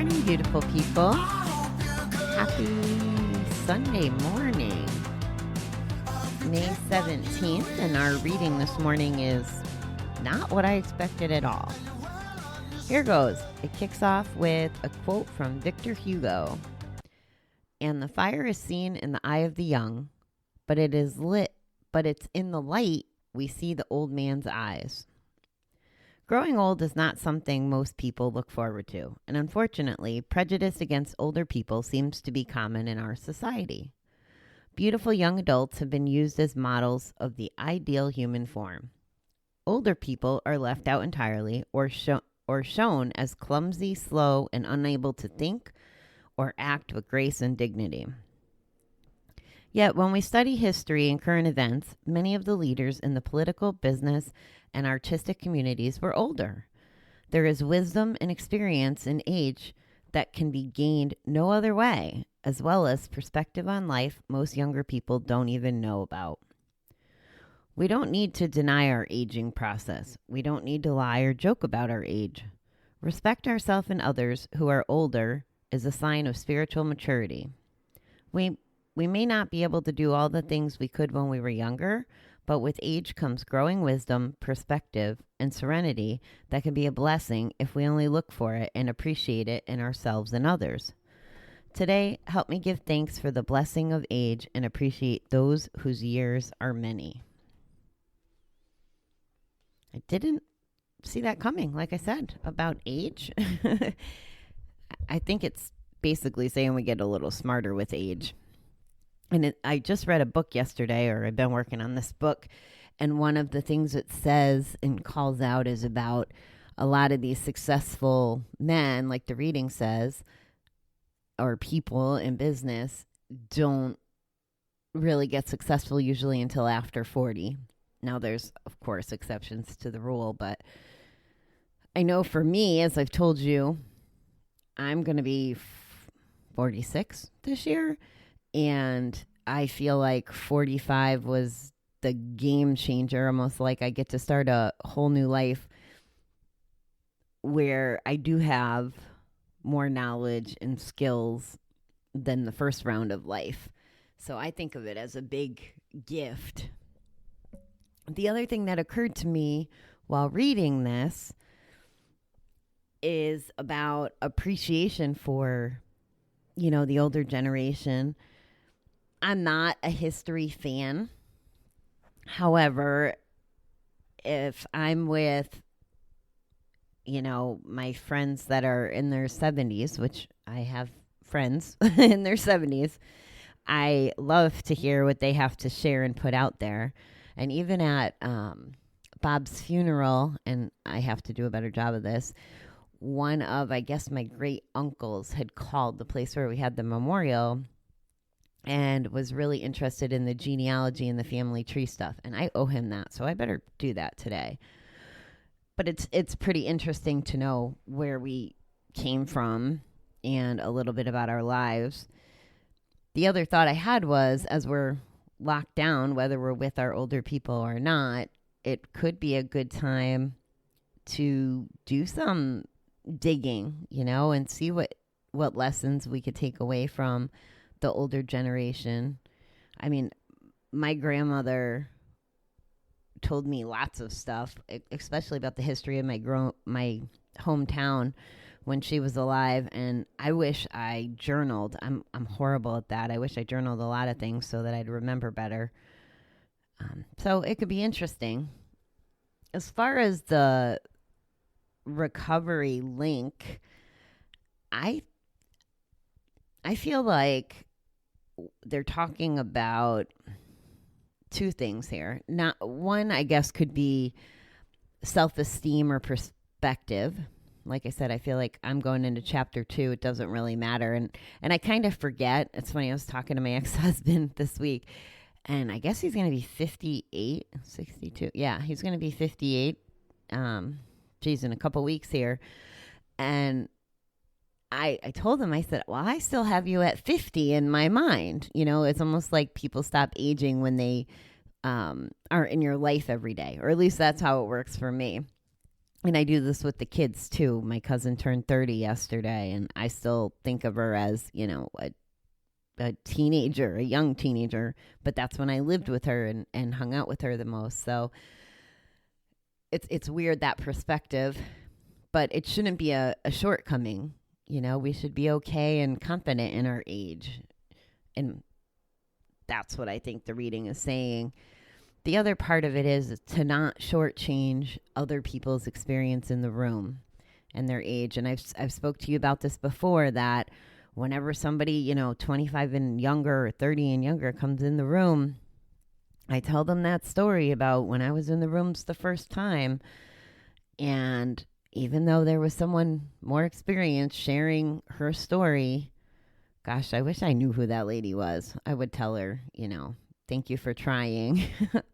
morning, beautiful people. Happy Sunday morning, May 17th, and our reading this morning is not what I expected at all. Here goes. It kicks off with a quote from Victor Hugo. And the fire is seen in the eye of the young, but it is lit, but it's in the light we see the old man's eyes. Growing old is not something most people look forward to, and unfortunately, prejudice against older people seems to be common in our society. Beautiful young adults have been used as models of the ideal human form. Older people are left out entirely or shown as clumsy, slow, and unable to think or act with grace and dignity. Yet, when we study history and current events, many of the leaders in the political, business, and artistic communities were older. There is wisdom and experience in age that can be gained no other way, as well as perspective on life most younger people don't even know about. We don't need to deny our aging process. We don't need to lie or joke about our age. Respect ourselves and others who are older is a sign of spiritual maturity. We may not be able to do all the things we could when we were younger, but with age comes growing wisdom, perspective, and serenity that can be a blessing if we only look for it and appreciate it in ourselves and others. Today, help me give thanks for the blessing of age and appreciate those whose years are many. I didn't see that coming, like I said, about age. I think it's basically saying we get a little smarter with age. And I just read a book yesterday, or I've been working on this book, and one of the things it says and calls out is about a lot of these successful men, like the reading says, or people in business, don't really get successful usually until after 40. Now, there's, of course, exceptions to the rule, but I know for me, as I've told you, I'm going to be 46 this year. And I feel like 45 was the game changer, almost like I get to start a whole new life where I do have more knowledge and skills than the first round of life. So I think of it as a big gift. The other thing that occurred to me while reading this is about appreciation for, the older generation. I'm not a history fan. However, if I'm with, my friends that are in their 70s, which I have friends in their 70s, I love to hear what they have to share and put out there. And even at Bob's funeral, and I have to do a better job of this, one of, I guess, my great uncles had called the place where we had the memorial and was really interested in the genealogy and the family tree stuff. And I owe him that, so I better do that today. But it's pretty interesting to know where we came from and a little bit about our lives. The other thought I had was, as we're locked down, whether we're with our older people or not, it could be a good time to do some digging, and see what lessons we could take away from the older generation. I mean, my grandmother told me lots of stuff, especially about the history of my hometown when she was alive, and I wish I journaled. I'm horrible at that. I wish I journaled a lot of things so that I'd remember better. So it could be interesting. As far as the recovery link, I feel like they're talking about two things here. Not one, I guess, could be self-esteem or perspective. Like I said, I feel like I'm going into chapter 2. It doesn't really matter. And I kind of forget. It's funny. I was talking to my ex-husband this week, and I guess he's going to be 58, 62. Yeah, he's going to be 58. In a couple weeks here. And I told him, I said, well, I still have you at 50 in my mind. It's almost like people stop aging when they are in your life every day, or at least that's how it works for me. And I do this with the kids too. My cousin turned 30 yesterday, and I still think of her as, a teenager, a young teenager. But that's when I lived with her and hung out with her the most. So it's weird, that perspective, but it shouldn't be a shortcoming. We should be okay and confident in our age. And that's what I think the reading is saying. The other part of it is to not shortchange other people's experience in the room and their age. And I've spoke to you about this before, that whenever somebody, 25 and younger or 30 and younger comes in the room, I tell them that story about when I was in the rooms the first time. And even though there was someone more experienced sharing her story, gosh, I wish I knew who that lady was. I would tell her, thank you for trying.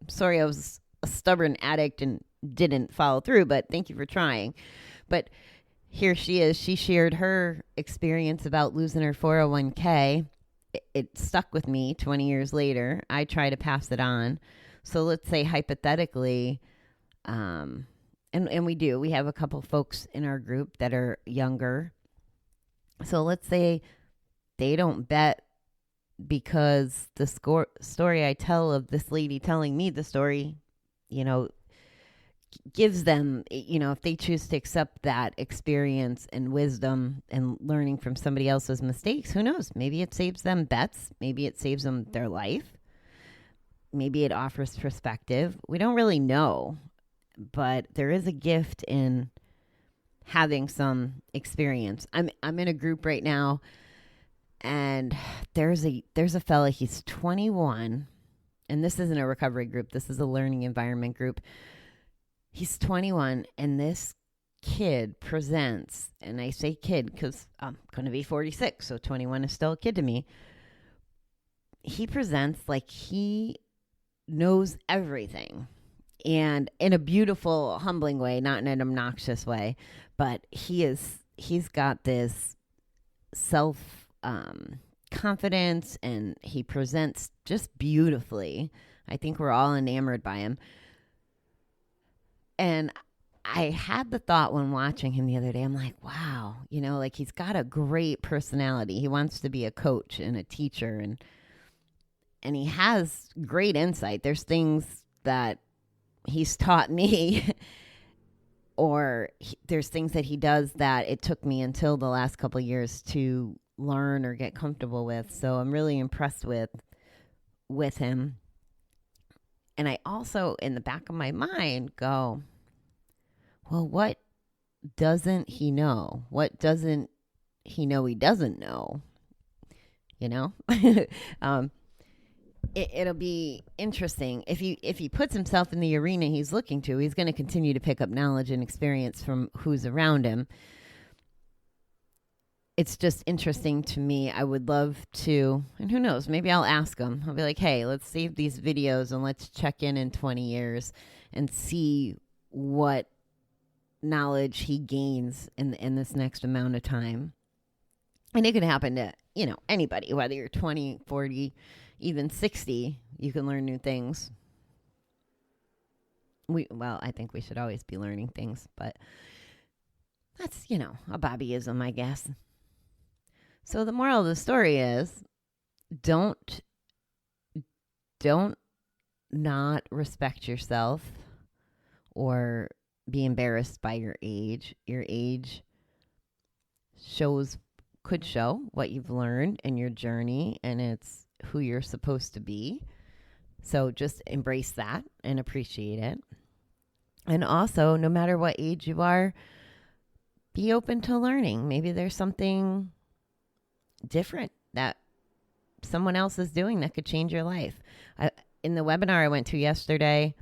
Sorry, I was a stubborn addict and didn't follow through, but thank you for trying. But here she is. She shared her experience about losing her 401k. It stuck with me 20 years later. I try to pass it on. So let's say hypothetically, and we do. We have a couple folks in our group that are younger. So let's say they don't bet because the story I tell of this lady telling me the story, gives them, if they choose to accept that experience and wisdom and learning from somebody else's mistakes, who knows? Maybe it saves them bets. Maybe it saves them their life. Maybe it offers perspective. We don't really know, but there is a gift in having some experience. I'm in a group right now, and there's a fella, he's 21, and this isn't a recovery group. This is a learning environment group. He's 21, and this kid presents, and I say kid because I'm going to be 46, so 21 is still a kid to me. He presents like he knows everything, and in a beautiful, humbling way, not in an obnoxious way, but he's got this self confidence, and he presents just beautifully. I think we're all enamored by him. And I had the thought when watching him the other day, I'm like, wow, like he's got a great personality. He wants to be a coach and a teacher, and he has great insight. There's things that he's taught me or there's things that he does that it took me until the last couple of years to learn or get comfortable with. So I'm really impressed with him. And I also, in the back of my mind, go, well, what doesn't he know? What doesn't he know he doesn't know? It'll be interesting. If he puts himself in the arena he's looking to, he's going to continue to pick up knowledge and experience from who's around him. It's just interesting to me. I would love to, and who knows, maybe I'll ask him. I'll be like, hey, let's save these videos and let's check in 20 years and see what knowledge he gains in this next amount of time. And it can happen to, anybody, whether you're 20, 40, even 60, you can learn new things. I think we should always be learning things, but that's, a Bobbyism, I guess. So the moral of the story is don't not respect yourself or be embarrassed by your age. Your age could show what you've learned in your journey, and it's who you're supposed to be. So just embrace that and appreciate it. And also, no matter what age you are, be open to learning. Maybe there's something different that someone else is doing that could change your life. In the webinar I went to yesterday,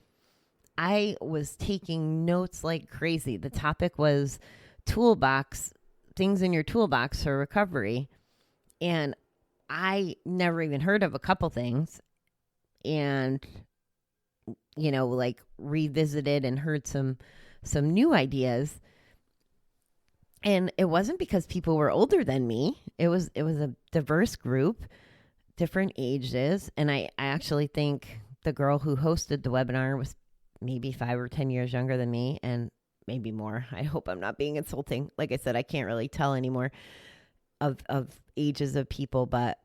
I was taking notes like crazy. The topic was things in your toolbox for recovery. And I never even heard of a couple things, and, revisited and heard some new ideas. And it wasn't because people were older than me. It was a diverse group, different ages. And I actually think the girl who hosted the webinar was maybe 5 or 10 years younger than me, and maybe more. I hope I'm not being insulting. Like I said, I can't really tell anymore of ages of people, but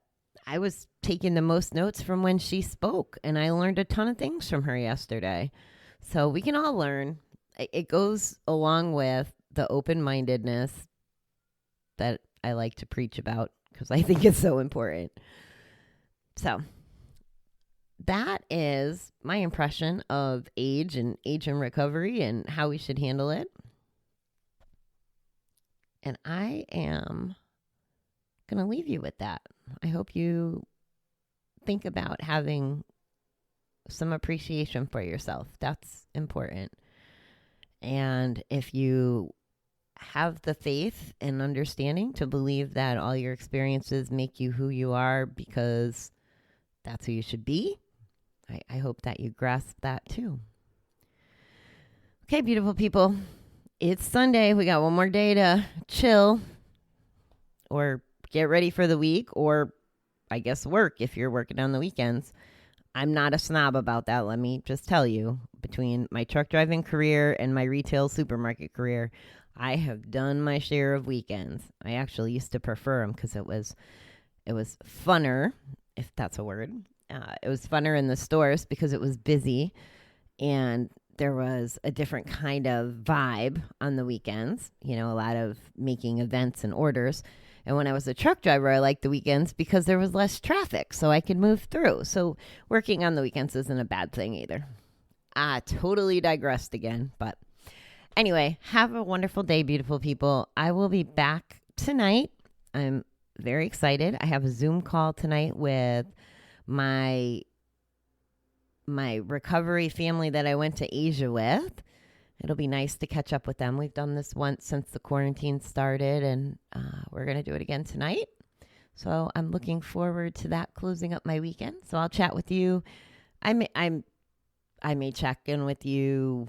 I was taking the most notes from when she spoke, and I learned a ton of things from her yesterday. So we can all learn. It goes along with the open-mindedness that I like to preach about because I think it's so important. So that is my impression of age and recovery and how we should handle it. And I am going to leave you with that. I hope you think about having some appreciation for yourself. That's important. And if you have the faith and understanding to believe that all your experiences make you who you are because that's who you should be, I hope that you grasp that too. Okay, beautiful people. It's Sunday. We got one more day to chill or get ready for the week, or I guess work if you're working on the weekends. I'm not a snob about that. Let me just tell you, between my truck driving career and my retail supermarket career, I have done my share of weekends. I actually used to prefer them because it was funner, if that's a word. It was funner in the stores because it was busy and there was a different kind of vibe on the weekends, a lot of making events and orders. And when I was a truck driver, I liked the weekends because there was less traffic, so I could move through. So working on the weekends isn't a bad thing either. I totally digressed again. But anyway, have a wonderful day, beautiful people. I will be back tonight. I'm very excited. I have a Zoom call tonight with my recovery family that I went to Asia with. It'll be nice to catch up with them. We've done this once since the quarantine started, and we're going to do it again tonight. So I'm looking forward to that closing up my weekend. So I'll chat with you. I may check in with you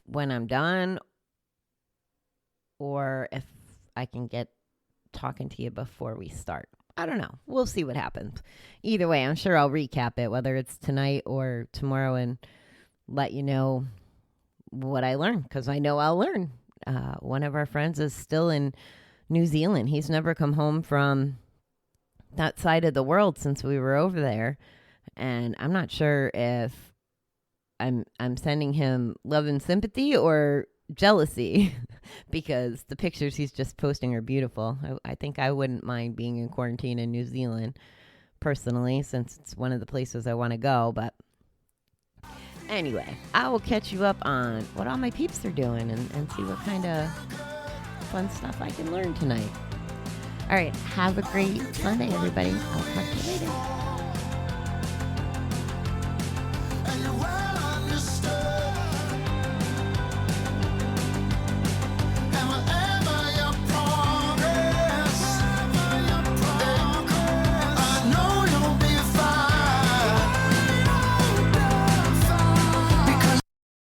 when I'm done, or if I can get talking to you before we start. I don't know. We'll see what happens. Either way, I'm sure I'll recap it, whether it's tonight or tomorrow, and let you know what I learned, because I know I'll learn. One of our friends is still in New Zealand. He's never come home from that side of the world since we were over there, and I'm not sure if I'm sending him love and sympathy or jealousy because the pictures he's just posting are beautiful. I think I wouldn't mind being in quarantine in New Zealand personally, since it's one of the places I want to go. But anyway, I will catch you up on what all my peeps are doing and see what kind of fun stuff I can learn tonight. All right, have a great Sunday, everybody. I'll talk to you later.